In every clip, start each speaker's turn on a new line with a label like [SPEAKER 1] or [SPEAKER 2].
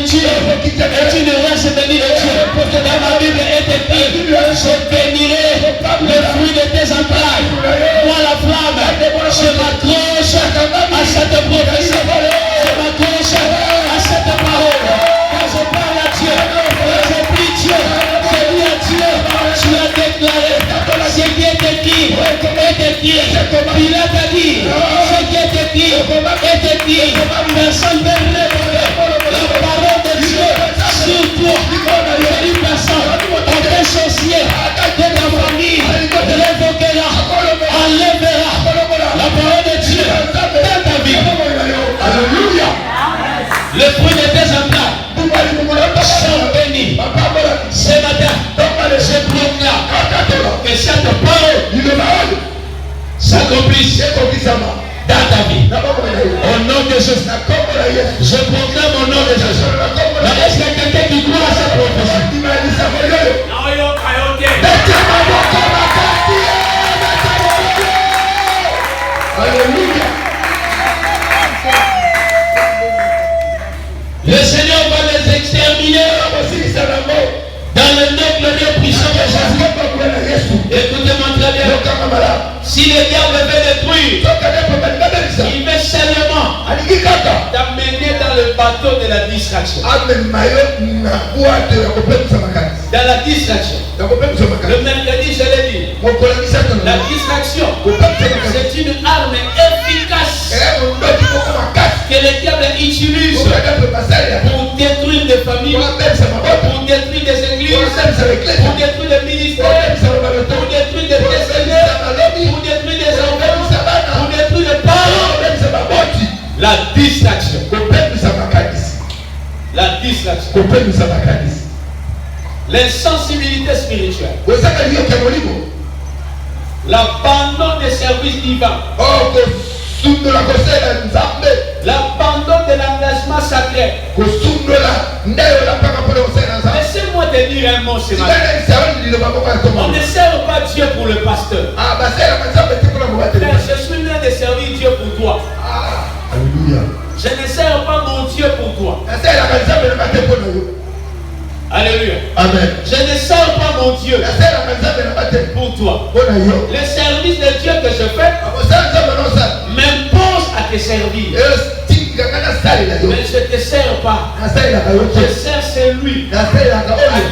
[SPEAKER 1] nourriture et tu ne restes béni de Dieu. Dans ma Bible est écrit, je bénirai le fruit de tes entrailles. Moi la flamme, je m'accroche à cette prophétie. Je m'accroche à cette parole. Quand je parle à Dieu, je prie Dieu, je dis à Dieu, tu as déclaré ce qui est écrit, est écrit. Pilate a dit, ce qui est écrit, est écrit. Personne ne répondre. La parole de Dieu sur toi, une personne, aucun sorcier de ta famille révoquera, enlèvera la parole de Dieu dans ta vie. Alléluia. Le fruit de tes entrailles sont bénis. Ce matin, je proclame que cette parole s'accomplisse dans ta vie. Au nom de Jésus. Je proclame au nom de Jésus. Est-ce qu'il y a quelqu'un qui croit à cette prophétie? Alléluia. Le Seigneur va les exterminer dans le nom glorieux puissant de Jésus. Écoutez-moi très bien. Si le diable veut détruire, il veut seulement t'amener dans le bateau de la distraction. Dans la distraction. Le mercredi, je l'ai dit. La distraction, c'est une arme efficace que le diable utilise pour détruire des familles, pour détruire des églises, pour détruire des ministères, pour détruire des destinées, pour détruire des enfants, pour détruire des parents. La distraction. La distraction. L'insensibilité spirituelle. L'abandon des services divins. L'abandon de l'engagement sacré. Laissez-moi te dire un mot ce matin. On ne sert pas Dieu pour le pasteur. Mais je suis venu de servir Dieu pour toi.
[SPEAKER 2] Alléluia.
[SPEAKER 1] Je ne sers pas mon Dieu pour toi. Alléluia.
[SPEAKER 2] Amen.
[SPEAKER 1] Je ne sers pas mon Dieu pour toi. Le service de Dieu que je fais m'impose à te servir. Mais je ne te sers pas. Je sers celui à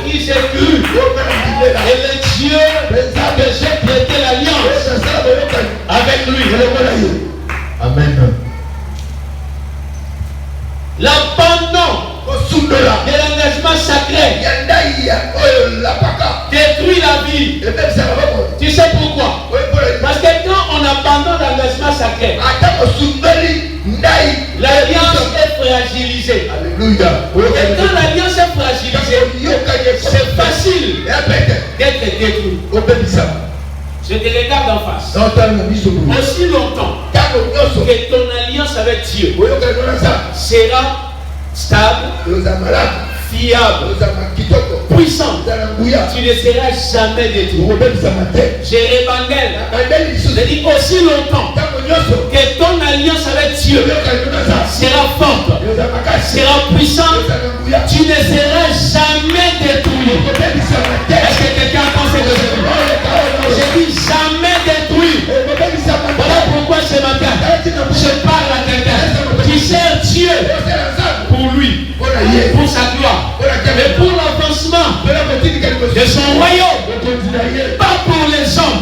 [SPEAKER 1] qui j'ai cru. Et le Dieu que j'ai prêté l'alliance avec lui.
[SPEAKER 2] Amen.
[SPEAKER 1] L'abandon de l'engagement sacré détruit la vie. Tu sais pourquoi? Parce que quand on abandonne l'engagement sacré, l'alliance est fragilisée.
[SPEAKER 2] Alléluia.
[SPEAKER 1] Et quand l'alliance est fragilisée, c'est facile d'être détruit. Je te regarde en face. Aussi longtemps que ton alliance avec Dieu sera stable, fiable, puissant, tu ne seras jamais détruit. Jérémangel, je dis aussi longtemps que ton alliance avec Dieu sera forte, sera puissante, tu ne seras jamais détruit. Est-ce que quelqu'un pense que je dis jamais détruit? Voilà pourquoi ce matin je parle à quelqu'un qui sert Dieu pour lui, pour sa gloire, et pour l'avancement de son royaume, pas pour les hommes.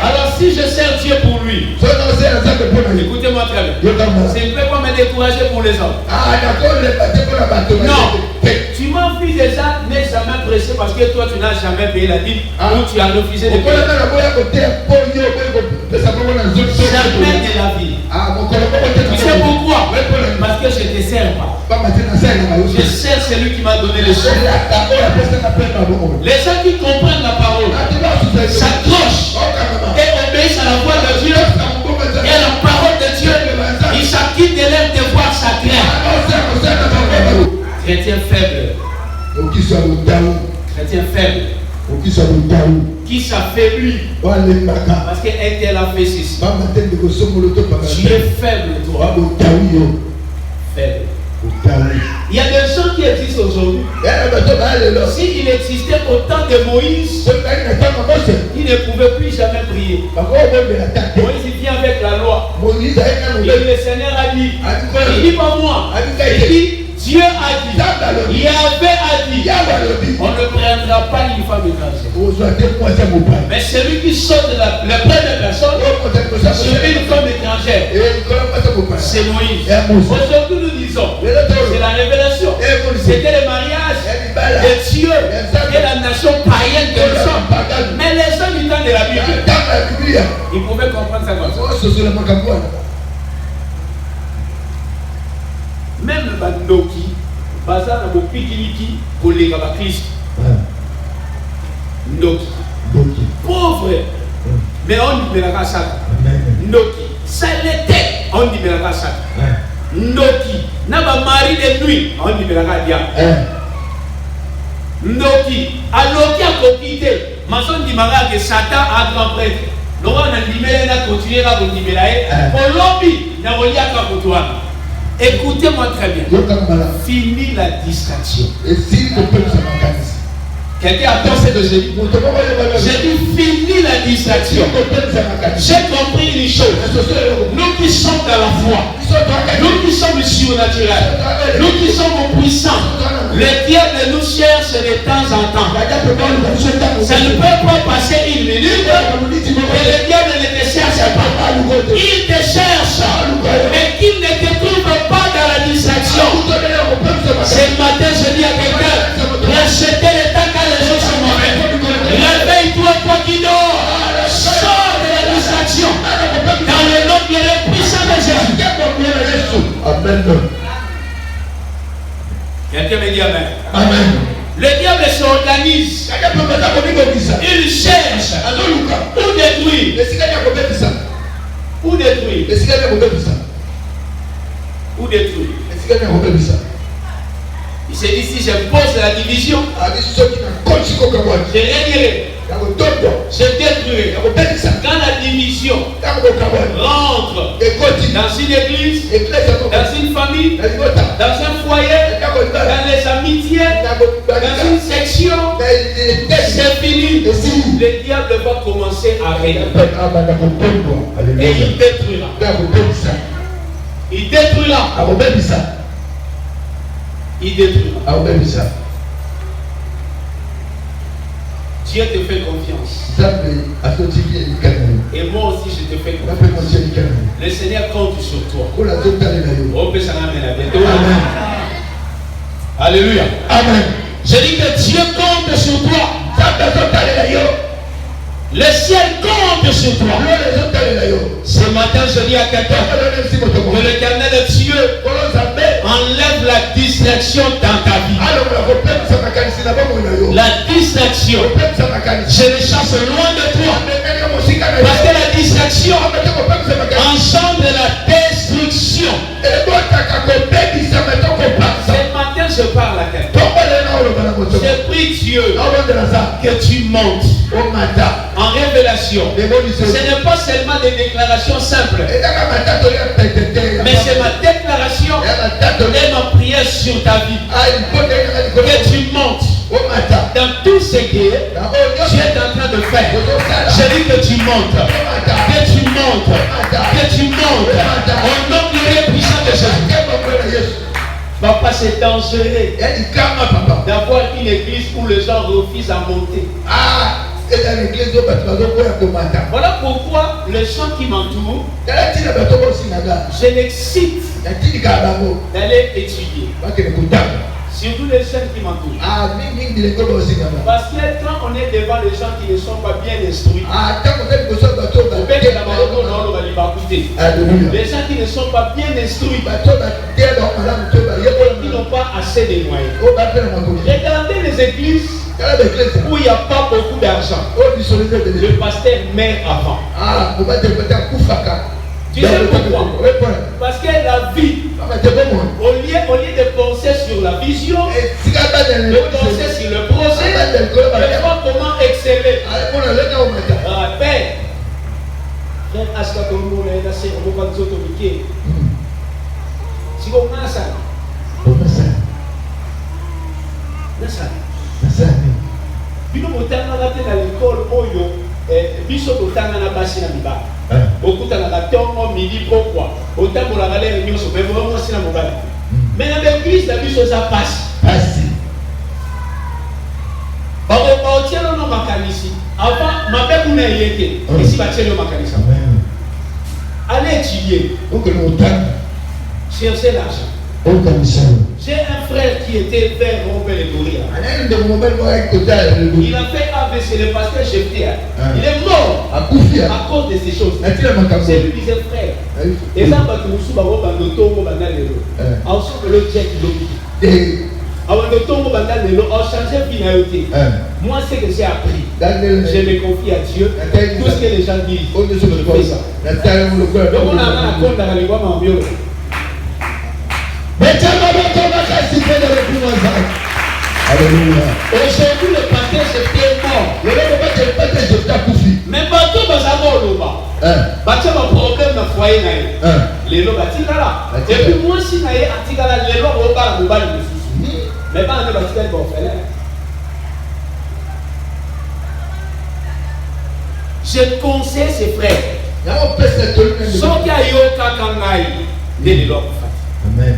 [SPEAKER 1] Alors si je sers Dieu pour lui, écoutez-moi très bien, c'est ne peut pas me décourager pour les hommes. Non, tu m'as vu déjà, n'es jamais pressé parce que toi tu n'as jamais payé la dîme ou tu as refusé de payer. Jamais de la vie. Tu sais pourquoi? Parce que je ne te sers pas. Je sers celui qui m'a donné le son. Les gens qui comprennent la parole s'accrochent et obéissent à la voix de Dieu et à la parole de Dieu. Ils s'acquittent de leur devoir sacré. Chrétien faible. Chrétien faible. Qui s'affaiblit parce qu'un tel a fait ceci. Tu es faible, toi. Faible. Il y a des gens qui existent aujourd'hui. S'il existait au temps de Moïse, il ne pouvait plus jamais prier. Moïse il vient avec la loi. Et le Seigneur a dit, il dit pas moi, il dit Dieu a dit, Yahvé a dit, on ne prendra pas une femme étrangère. Mais celui qui sort de la première personne, sur une femme étrangère, c'est Moïse. Aujourd'hui nous disons, c'est la révélation. C'était le mariage de Dieu et la nation païenne que nous sommes. Mais les gens du temps de la Bible, ils pouvaient comprendre ça comme ça. Même Bandoki, Bazar na Bopikiliki, collègue à Christ. Ndoki. Pauvre. Mais on dit la ça. Ndoki. Ça l'était. On dit la ça. Ndoki. N'a pas mari de nuit. On dit la dia. Ndoki. Alors qui a quitté. Mason dit mara que Satan a grand prêtre. L'on a libéré la continuer à vous libérer. Pour lobby, n'a pas lié à Kapoutouane. Écoutez-moi très bien. Fini la distraction.
[SPEAKER 2] Et si le peuple se organise.
[SPEAKER 1] Quelqu'un a pensé que j'ai dit. J'ai dit fini la distraction. J'ai compris une chose. Nous qui sommes dans la foi, nous qui sommes surnaturels, nous qui sommes puissants, le diable nous cherche de temps en temps. Ça ne peut pas passer une minute et le diable ne te cherche pas. Il te cherche, mais qu'il ne te trouve pas dans la distraction. Ce matin, je dis à quelqu'un, rachetez le temps quand les gens sont mauvais. Réveille-toi, toi qui dors. Sors de la distraction. Dans le nom qui est puissant de Jésus.
[SPEAKER 2] Amen.
[SPEAKER 1] Quelqu'un me dit Amen.
[SPEAKER 2] Amen.
[SPEAKER 1] Le diable s'organise. Il cherche où détruire. Où détruire. Où détruire. Il s'est dit si j'impose la division, je régnerai. Je détruirai. Quand la division rentre dans une église, dans une famille, dans un foyer, dans les amitiés, dans une section, c'est fini. Le diable va commencer à régner. Et il détruira. Il détruira. Il détruira. Dieu te fait confiance. Et moi aussi je te fais confiance. Le Seigneur compte sur toi. On peut s'en amener à bientôt.
[SPEAKER 2] Amen.
[SPEAKER 1] Alléluia.
[SPEAKER 2] Amen.
[SPEAKER 1] Je dis que Dieu compte sur toi. Le ciel compte sur toi. Ce matin, je dis à quelqu'un que l'Éternel Dieu enlève la distraction dans ta vie. La distraction, je les chasse loin de toi. Parce que la distraction engendre la destruction. Ce matin, je parle à quelqu'un. Je prie Dieu que tu montes en révélation. Ce n'est pas seulement des déclarations simples, mais c'est ma déclaration et ma prière sur ta vie. Que tu montes dans tout ce que tu es en train de faire. Je dis que tu montes, que tu montes, que tu montes au nom du puissant de Jésus. Papa, c'est dangereux d'avoir une église où les gens refusent à monter. Voilà pourquoi les gens qui m'entourent, je l'excite d'aller étudier. Surtout les jeunes qui m'entourent. Parce que quand on est devant les gens qui ne sont pas bien instruits, les gens qui ne sont pas bien instruits, qui n'ont pas assez de moyens. Regardez les églises où il n'y a pas beaucoup d'argent. Le pasteur meurt avant. Tu sais pourquoi? Parce que la vie, au lieu de penser sur la vision, de penser sur le projet, de voir comment exceller. Père, Aska Kongo, c'est un peu comme ça. Si on a ça, Bino botanga na te na l'école oyo biso botanga na basi na mibali. Okuta na tongo midi pourquoi? Otambola na lere nyonso pe vraiment sina mobali. Mais na l'église na biso za passe. Ba otielo no makanisi. Avant mabe kuna yeke. Ici ba tielo makanisa. Allez étudier.
[SPEAKER 2] Donc le montagne.
[SPEAKER 1] Chercher l'argent. J'ai un frère qui était vers Robert et Doria. Il a fait AVC, le pasteur Jephthé. Il est mort à cause de ces choses. C'est lui qui disait frère. Et ça, ensemble le jet moi, c'est que j'ai appris. Je me confie à Dieu. Tout ce que les gens disent, je fais ça. Donc on a un compte dans les voies en bio.
[SPEAKER 2] Alléluia.
[SPEAKER 1] Aujourd'hui, le pasteur Jephthé est mort. Mais bateau, bateau va problème dans le foyer. Les lots là. Et puis moi, si je suis là, les lots vont pas me battre. Mais pas un bâtiment bon faire. Je conseille ses frères. Sans qu'il y ait aucun kangaï de les lots.
[SPEAKER 2] Amen.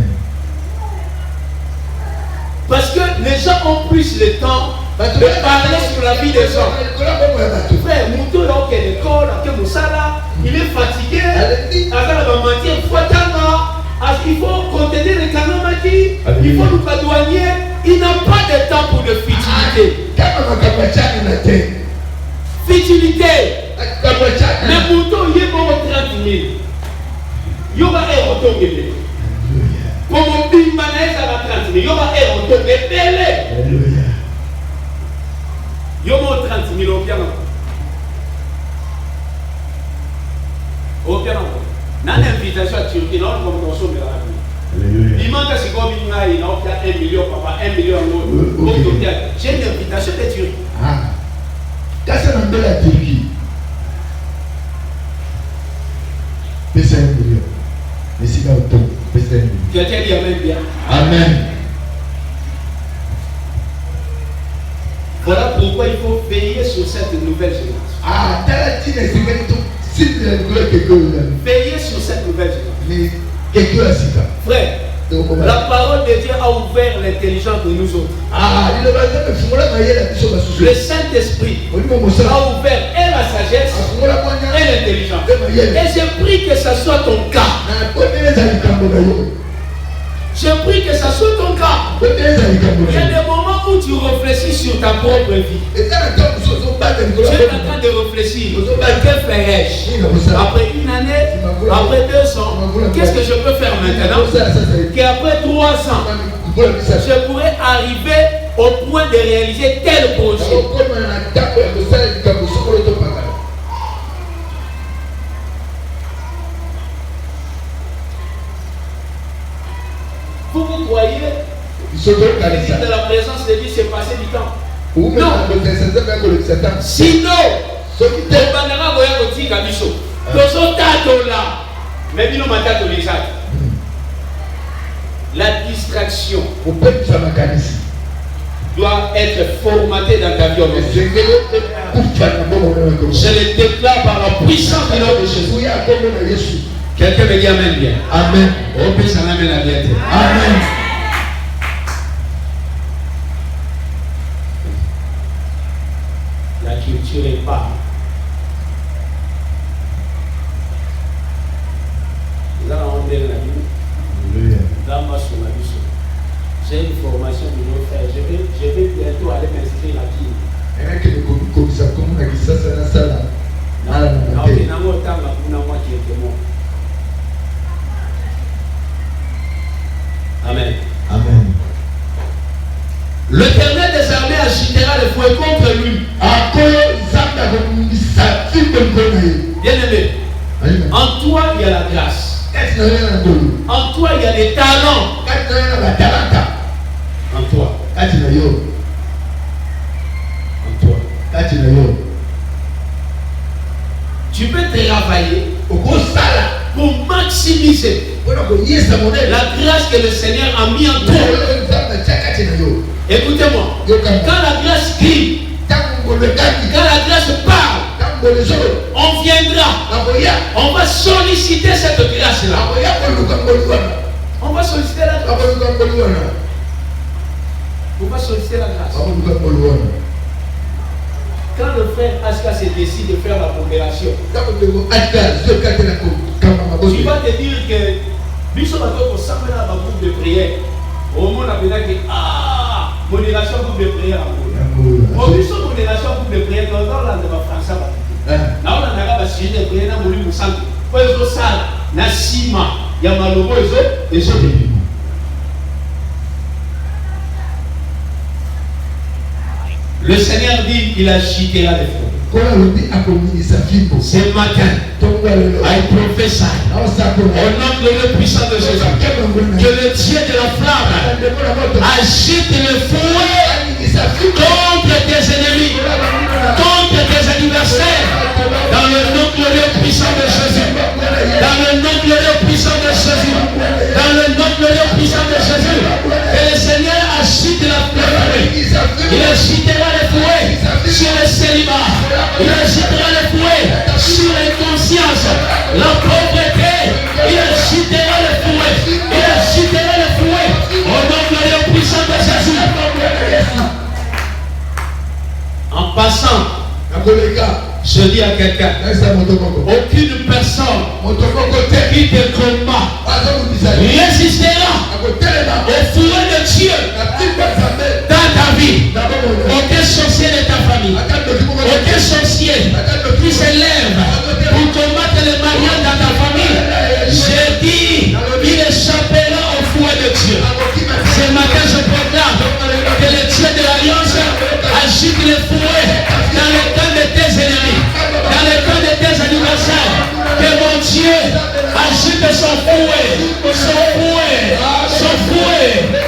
[SPEAKER 1] Parce que les gens ont plus le temps de parler sur la vie des gens. Frère, Mouto là, qui est l'école, il est fatigué. Il faut contenir les canons, il faut nous adouanier. Il n'a pas de temps pour de futilité. Futilité. Mais Mouto, il est bon 30 000. Il y aura un retour. Pour mon bim manaïs à la 30 000, il y aura un retour. Alléluia. Il y aura 30 000 au piano. Au piano. Dans l'invitation à Turquie, non, comme on somme de la vie. Il manque à ce qu'on il y a 1 million, papa, 1 million d'euros. J'ai une invitation de Turquie.
[SPEAKER 2] Ah. Quand c'est dans la Turquie, c'est 1 million. Mais c'est dans le temps.
[SPEAKER 1] Quelqu'un dit Amen bien.
[SPEAKER 2] Amen.
[SPEAKER 1] Voilà pourquoi il faut veiller sur cette nouvelle génération.
[SPEAKER 2] Ah,
[SPEAKER 1] veiller sur cette nouvelle génération.
[SPEAKER 2] Frère,
[SPEAKER 1] la parole de Dieu a ouvert l'intelligence de nous autres. Le Saint-Esprit a ouvert et la sagesse et l'intelligence. Et j'ai pris que ce soit ton cas. J'ai pris que ce soit ton cas. Il y a des moments où tu réfléchis sur ta propre vie. Tu es en train de réfléchir. Que ferais-je après une année, après 2 ans? Qu'est-ce que je peux faire maintenant? Qu'après 3 ans, je pourrais arriver au point de réaliser tel projet. Vous croyez que de la présence de Dieu, c'est passé du temps? Non. Sinon, la distraction doit être formatée dans ta vie. Je le déclare par la puissance du nom de Jésus. Quelqu'un me dit Amen bien.
[SPEAKER 2] Amen.
[SPEAKER 1] Amen. La culture est pas. Là, on est la vie. Là, moi, sur ma vie. J'ai une formation de nos frères. Je vais bientôt aller m'inscrire à qui? Amen.
[SPEAKER 2] Amen.
[SPEAKER 1] L'Éternel des armées agitera le fouet contre lui. Bien aimé, en toi il y a la grâce. En toi il y a des talents. En toi. Tu peux travailler pour maximiser la grâce que le Seigneur a mis en toi. Écoutez-moi. Quand la grâce crie, quand la grâce parle, on viendra. On va solliciter cette grâce-là. On va solliciter la grâce. On va solliciter la grâce. Quand le frère Aska se décide de faire la coopération, tu vas te dire que nous sommes à groupe de prière. Au moment où on a que modération groupe de prière. Nous sommes modération groupe de prière. Dans la France, on a un sujet de prière dans le centre. Pour les autres salles, Nassima, Yamalobo et autres. Le Seigneur dit qu'il agitera les flots. Ce matin, I prophesy au nom de le puissant de Jésus que le Dieu de la flamme agite le fouet contre tes ennemis, contre tes adversaires, dans le nom glorieux puissant de Jésus, dans le nom glorieux puissant de Jésus, dans le nom glorieux puissant de Jésus, que le Seigneur agite la flamme. Il agitera les fouets sur le célibat, il agitera les fouets sur l'inconscience, la pauvreté, il agitera les fouets, il agitera les fouets au nom glorieux puissant de Jésus. En passant, je dis à quelqu'un, aucune personne qui te combat résistera au fouet de Dieu dans ta vie. Aucun sorcier de ta famille, aucun sorcier qui s'élève pour combattre les mariages dans ta famille, je dis, il échappera au fouet de Dieu. Ce matin, je proclame que le Dieu de l'Alliance agite les fouets dans le camp de tes ennemis, dans le camp de tes adversaires. Que mon Dieu agite son fouet,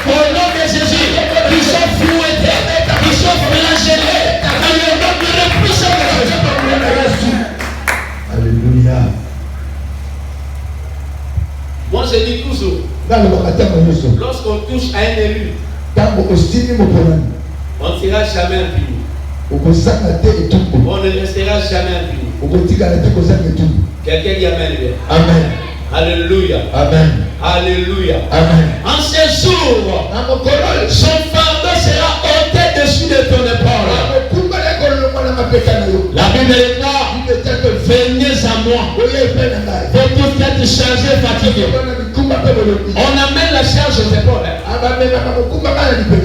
[SPEAKER 1] au nom de Jésus, qui sont fouettés, qui sont flagellés, dans le nom de la puissance de Jésus.
[SPEAKER 2] Alléluia.
[SPEAKER 1] Moi je dis toujours, lorsqu'on touche à un élu, on ne sera jamais impuni. On ne restera jamais impuni. Quelqu'un dit Amen.
[SPEAKER 2] Amen.
[SPEAKER 1] Alléluia.
[SPEAKER 2] Amen.
[SPEAKER 1] Alléluia.
[SPEAKER 2] Amen.
[SPEAKER 1] En ce jour, son fardeau sera ôté dessus de ton épaule. La Bible est claire. Venez à moi. Vous tous qui êtes chargés, fatigués. On amène la charge aux épaules.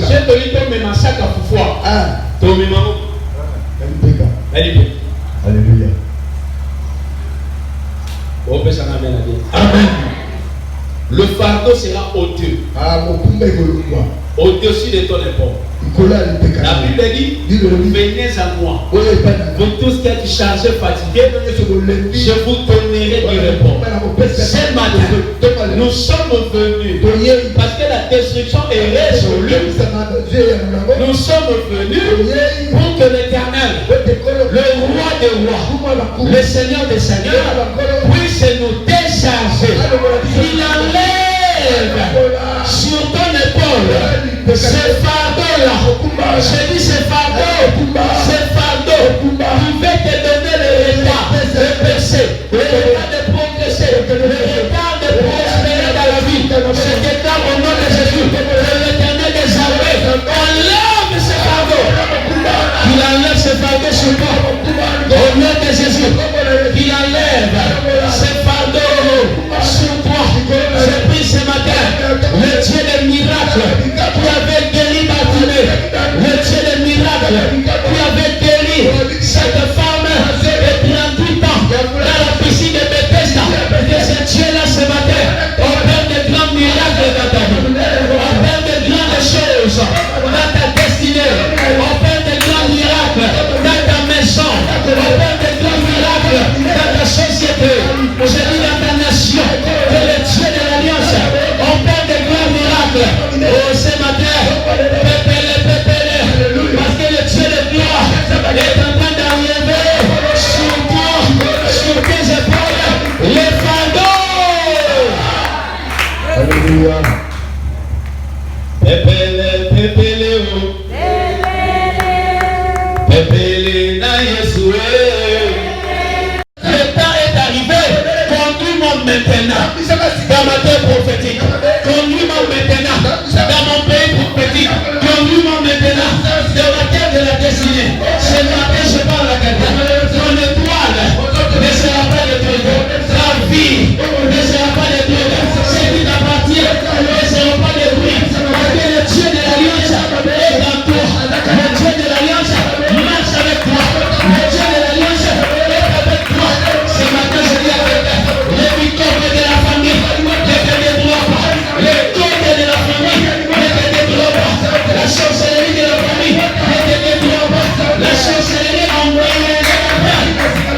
[SPEAKER 1] C'est de lui tomber ma sac à pouvoir. Tommy maman.
[SPEAKER 2] Alléluia.
[SPEAKER 1] Amen. Le fardeau sera ôté. Au-dessus de ton épaule. La Bible dit, venez à moi. Vous tous qui êtes chargés, fatigués, je vous donnerai du repos. Ce matin, nous sommes venus parce que la destruction est résolue. Nous sommes venus pour que l'Éternel, le roi des rois, le Seigneur des seigneurs, puisse nous décharger. Il enlève sur ton épaule ce fardeau-là. Je dis ce fardeau qui va te donner le retard de percer, le retard de progresser, le retard de prospérer dans la vie. Je déclare au nom de Jésus, l'Éternel des armées enlève ce fardeau. Il enlève ce fardeau sur toi. Au nom de Jésus, il enlève ce fardeau sur toi. Je prie ce matin, le Dieu des miracles qui avait guéri Bartimée, le Dieu des miracles qui avait guéri cette femme de 38 ans dans la piscine de Bethesda. Que ce Dieu-là ce matin opère de grands miracles dans ta vie, opère de grandes choses dans ta destinée, opère de grands miracles dans ta maison, opère de grands miracles dans ta société, je dis dans ta nation. Que le Dieu de l'Alliance opère de grands miracles. Oh, ce matin, pépele, parce que le Dieu de gloire est en train d'arriver sur toi, sur tes épaules, les fardeaux.
[SPEAKER 2] Alléluia.
[SPEAKER 1] Pépele. Pepele o. Pepele na Yesu. Le temps est arrivé. Conduis-moi maintenant dans ma terre prophétique. Conduis-moi maintenant dans mon pays prophétique. Conduis-moi maintenant dans la terre de la destinée. Ce matin, je parle à quelqu'un. Ton étoile ne sera pas détruite. La vie ne sera pas détruite. Ce qui t'appartient ne sera pas détruit. Parce que le Dieu de l'Alliance est dans toi. Le Dieu de l'Alliance marche avec toi. Le Dieu de l'Alliance est avec toi. Ce matin, je dis à quelqu'un, les victoires de la famille ne te détruisent pas. Les côtes de la famille ne te détruisent pas. La sorcellerie de la famille ne te détruit pas. La sorcellerie en moyen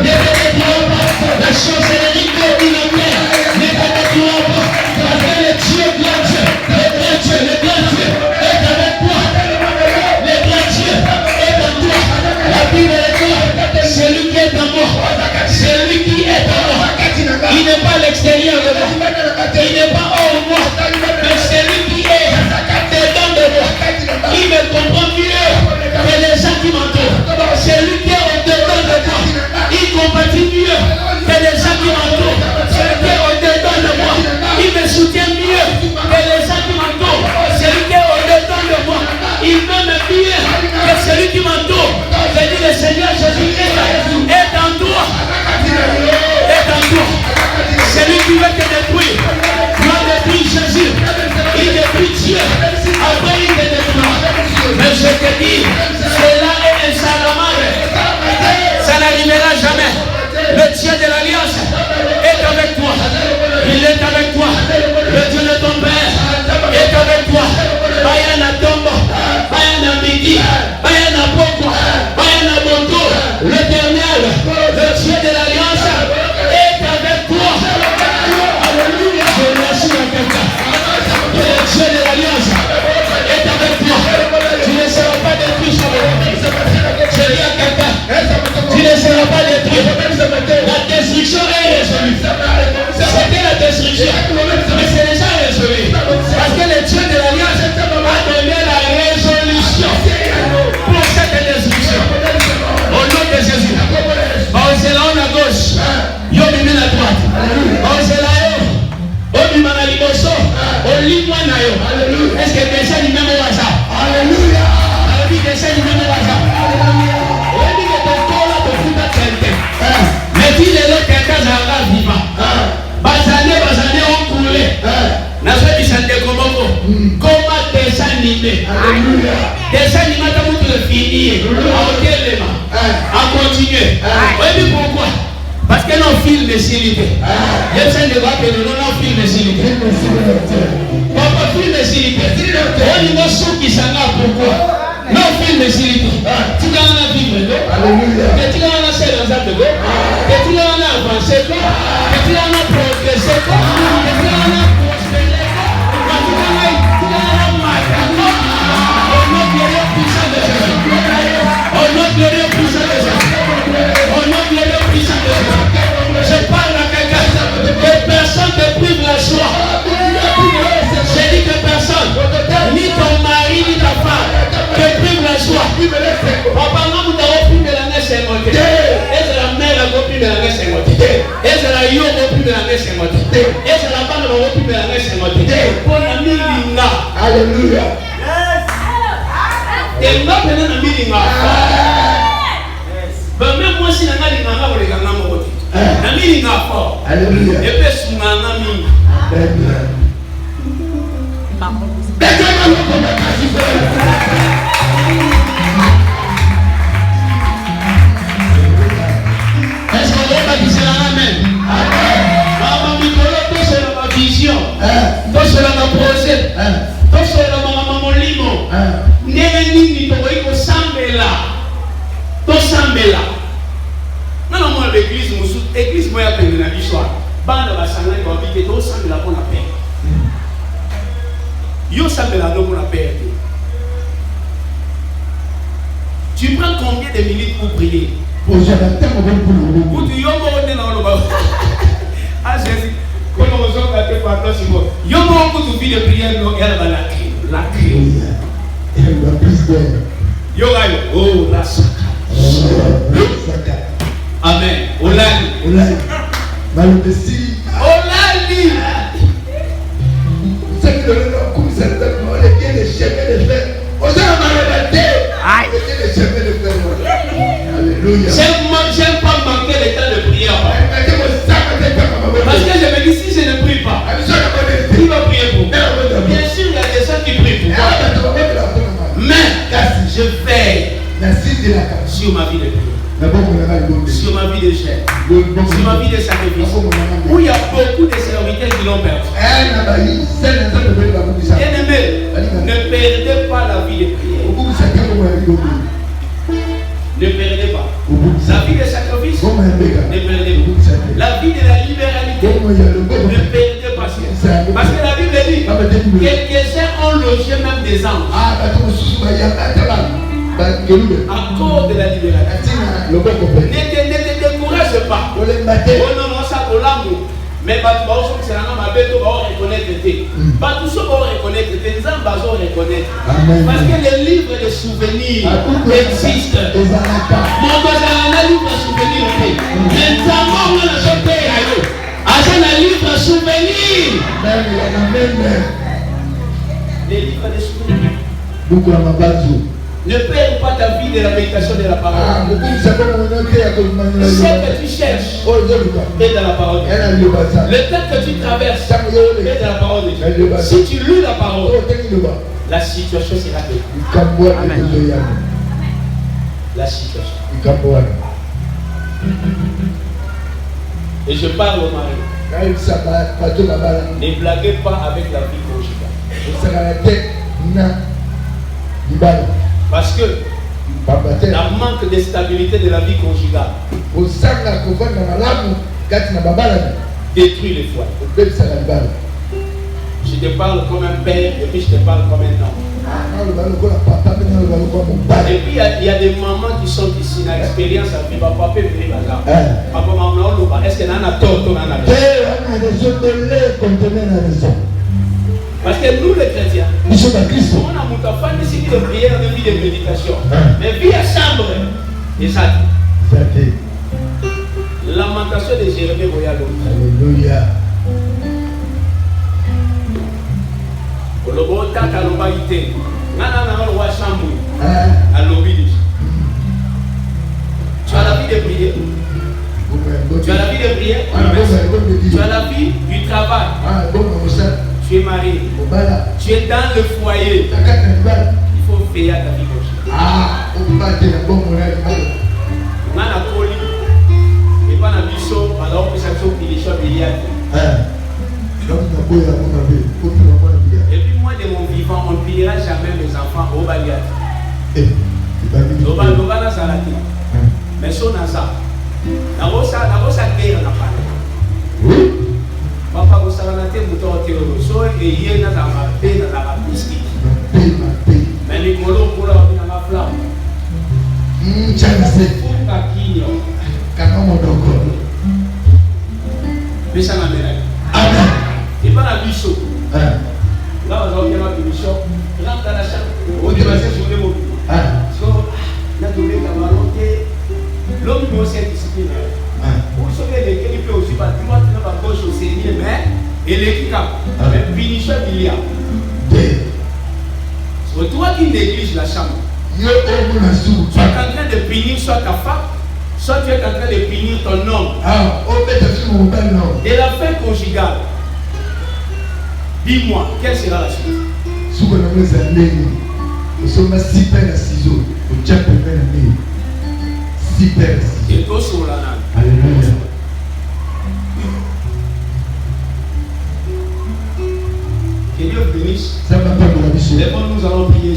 [SPEAKER 1] ne te détruit pas. La sorcellerie communautaire ne te détruit pas. Parce que le Dieu grand Dieu, le grand Dieu est avec toi. Le grand Dieu est en toi. La Bible est toi. Celui qui est en moi, celui qui est en moi, il n'est pas à l'extérieur de moi, il n'est pas hors de moi, mais celui qui est dedans de moi, il me comprend mieux que les gens qui m'entourent. Celui qui est au-dedans de moi, il compatit mieux que les gens qui m'entourent. Celui qui est au-dedans de moi, il me soutient mieux que les gens qui m'entourent. Celui qui est au-dedans de moi, il m'aime mieux que celui qui m'entoure. Je dis le Seigneur Jésus est en toi. Est en toi. Celui qui veut te détruire, doit détruire Jésus. Il détruit Dieu. Après il te détruira. Mais je te dis, cela est un salamandre. Ça n'arrivera jamais. Le Dieu de l'Alliance est avec toi. Il est avec toi. Le Dieu de ton Père est avec toi. Bayana Tombo, Bayana Midi, Bayana Poko, Bayana Bonto. L'Éternel, le Dieu de l'Alliance est avec toi. Alléluia. Je remercie quelqu'un. Le Dieu de l'Alliance est avec toi. Tu ne seras pas détruit sur le monde. Je dis à quelqu'un, tu ne seras pas détruit. La destruction est résolue. C'était la destruction, mais c'est déjà résolu. Parce que le Dieu de l'Alliance a donné la résolution pour cette destruction. Au nom de Jésus. On à gauche. Yo mimi à droite. On est-ce que déjà il même au hasard? Alléluia. Déjà il même au hasard. On dit que ton corps là te fout à quelqu'un. Mais dis les autres quelqu'un ça va vivre. Bazane ont coulé. N'a pas dit ça de comment dessin animé. Alléluia. Dessin animé t'as voulu le finir. À continuer. Oui mais pourquoi? Parce que nos films de silité. J'essaie de voir que nous non films de silité. Papa film de silité. On y va sous qui s'en a pourquoi? Nos films de silité. Tu vas en vivre. Alléluia. Tu vas en faire dans un peu. Tu vas en avancer. Tu vas en progresser. Tu vas en prospérer. Tu vas en marquer. Au nom glorieux puissant de Jésus. Au nom glorieux puissant de Jésus. Au nom glorieux puissant de Jésus. Je parle à quelqu'un. Que personne ne prive la joie. J'ai dit que personne, ni ton mari, ni ta femme, ne prive la joie. Papa, nous avons pris de la neige et monté. Est-ce que la mère a pris de la neige et monté? Est-ce que la yo a pris de la neige et monté? Est-ce que la femme a pris de la neige et monté? Pour la milinga. Alléluia. Et là, on a milinga. Même moi, si on a milinga, on les gagne mon côté. La milinga fort. Alléluia. Et puis, si on a milinga. Est-ce qu'on va baptiser Amen? Maman Nicolas, tout c'est ma vision. Tout c'est ma projet. Tout c'est ma limo. Neni ni to sambela. To sambela. Non moi l'église église moi appelle na l'histoire. Banda basanga ko habiter to sambela pour la paix. Yo sambela no pour la paix. Tu prends combien de minutes pour prier? Pour tu yo mo na lo ba. Ah Jésus, comment on s'en va te parler sur moi. Yo mo ko tu vie de prière no elle va la crie. Yorayo. Oh, la saka. Amen. Olali.
[SPEAKER 2] Olali. Malobesi.
[SPEAKER 1] Olali.
[SPEAKER 2] C'est que le nom comme ça, on est bien les chemins de fer. On s'est malobati. On est bien les chemins de fer. Alléluia.
[SPEAKER 1] J'aime pas manquer le temps de prière. Parce que je me dis, si je ne prie pas, qui va prier pour moi? Bien sûr, il y a des gens qui prient pour moi. Mais je veille sur ma vie de prière, sur ma vie de chair, sur ma vie de sacrifice, où il y a beaucoup de serviteurs qui l'ont perdu. Bien-aimés, ne perdez pas la vie de prière. Ne perdez pas. La vie de sacrifice, ne perdez pas. La vie de la libéralité, ne perdez pas. Parce que la Bible dit, quelques-uns ont logé même des anges. À cause de la libération. Ne te décourage pas. Oh non, non, ça pour l'amour. Mais c'est un homme qui reconnaître. Tout ce qu'on reconnaître, les gens vont reconnaître. Parce que les livres de souvenirs existent. Mon cousin a un livre de souvenirs. Maintenant, on a acheté un livre de souvenirs. Les livres de souvenirs. Ne perds pas ta vie de la méditation de la parole. Ce que tu cherches est dans la parole. Le temps que tu traverses est dans la parole de Dieu. Si tu lis la parole, la situation sera réglée. Amen. La situation. Et je parle au mari. Ne blaguez pas avec la vie conjugale. Parce que la manque de stabilité de la vie conjugale détruit les foyers. Je te parle comme un père et puis je te parle comme un homme. Et puis il y a des mamans qui sont ici, dans l'expérience à vivre. Papa peut venir là. Papa, maman, est-ce qu'il y a un tort ou un Parce que nous les chrétiens, on a mon enfant de vie de prière, de vie de méditation. Mais vie à chambre, et ça. Lamentation de Jérémie Boyalo.
[SPEAKER 2] Alléluia.
[SPEAKER 1] Tu as la vie de prière. Tu as la vie de prière. Tu as la vie du travail. Tu es marié. Tu es dans le foyer. Il faut veiller à ta vie conjugale. Et pas la biso, alors que ça soit qu'il est milliard. Et puis moi de mon vivant, on ne pillera jamais mes enfants au Baliat. Mais son asa. D'abord ça guerre n'a pas. Papa vous savez la tête mouton théorie. So et hier n'a pas fait dans la biscuit. Mais les molos pour la flamme. Pour Kakinyo.
[SPEAKER 2] Kakamodoko.
[SPEAKER 1] Mais ça n'a rien.
[SPEAKER 2] Amen.
[SPEAKER 1] Et pas la bicho. Là on a bien la bicho. Rentre dans la chambre. On dit vas-y sur le mot. So la douleur la volonté. L'homme doit aussi être disciplinaire. Pour sauver les qui peut aussi pas dis-moi tu n'as pas gauche au Seigneur mais et l'équipe mais finition il y a. C'est toi qui négliges la chambre. Tu es en train de punir soit ta femme, soit tu es en train de punir ton homme. Et la fête conjugale. Dis-moi, quelle sera la suite? Et toi sur la nana.
[SPEAKER 2] Alléluia.
[SPEAKER 1] Que Dieu bénisse.
[SPEAKER 2] D'abord
[SPEAKER 1] nous allons prier.